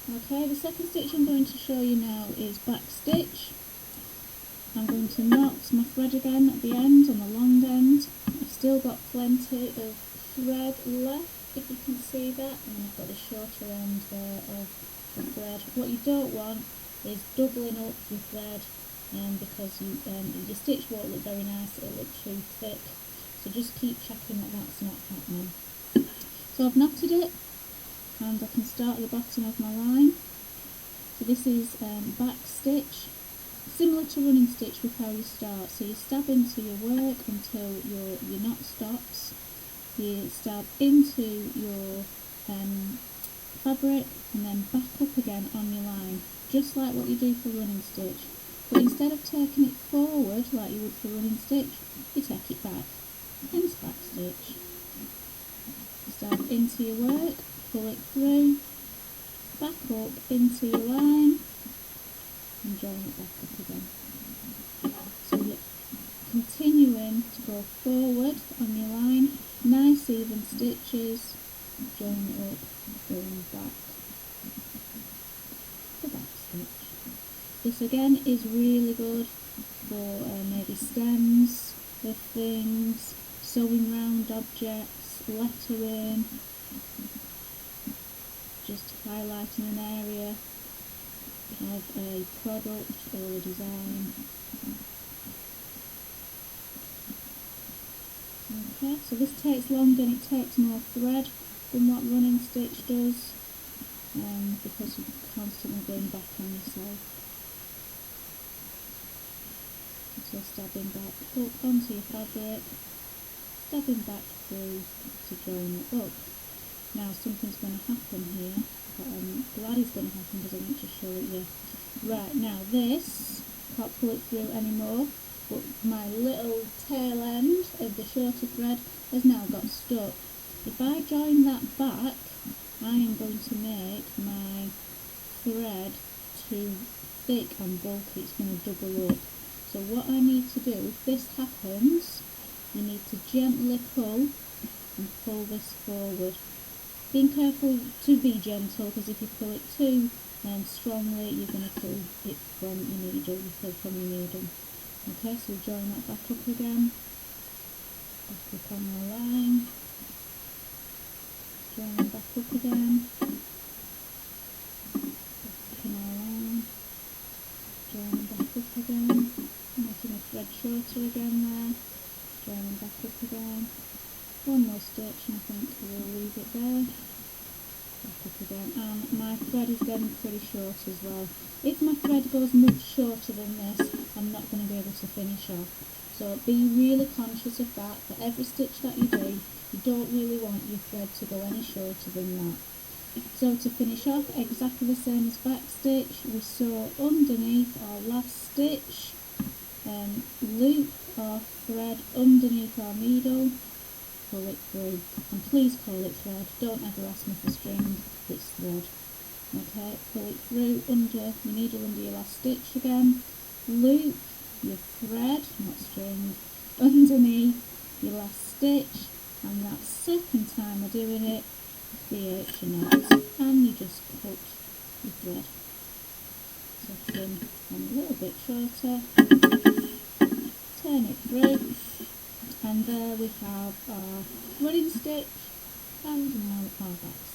Okay, the second stitch I'm going to show you now is back stitch. I'm going to knot my thread again at the end, on the long end. I've still got plenty of thread left, if you can see that, and I've got the shorter end there of the thread. What you don't want is doubling up your thread, because your stitch won't look very nice, it'll look too thick. So just keep checking that that's not happening. So I've knotted it, and I can start at the bottom of my line. So this is back stitch, similar to running stitch with how you start. So you stab into your work until your knot stops. You stab into your fabric and then back up again on your line, just like what you do for running stitch. But instead of taking it forward like you would for running stitch, you take it back, hence back stitch. Stab into your work, pull it through, back up into your line and join it back up again. So you're continuing to go forward on your line, nice even stitches, join it up, going back, the back stitch. This again is really good for maybe stems of things, sewing round objects, lettering, just highlighting an area of a product or a design. Okay, so this takes longer and it takes more thread than what running stitch does, because you're constantly going back on yourself. So stabbing back up onto your fabric, stabbing back through to join it up. Now something's going to happen here, but I'm glad it's going to happen because I want to show it you. Right, now this, can't pull it through anymore, but my little tail end of the shorter thread has now got stuck. If I join that back, I am going to make my thread too thick and bulky, it's going to double up. So what I need to do, if this happens, you need to gently pull and pull this forward. Being careful to be gentle, because if you pull it too strongly, you're going to pull it from your needle, you pull from your needle. Okay, so join that back up again, back up on the line, join it back up again, back in our line, join it back up again, making a thread shorter again there, join it back up again, one more stitch and I think we'll leave it there, back up again, and my thread is getting pretty short as well. If my thread goes much shorter than this, I'm not going to be able to finish off. So be really conscious of that. For every stitch that you do, you don't really want your thread to go any shorter than that. So to finish off, exactly the same as back stitch, we sew underneath our last stitch, loop our thread underneath our needle, pull it through, and please call it thread, don't ever ask me for string, it's thread. Okay, pull it through under your needle under your last stitch again, loop your thread, not string, underneath your last stitch, and that second time of doing it, create your knot, and you just cut your thread. So trim and a little bit shorter, turn it through, and there we have our running stitch and now our back stitch.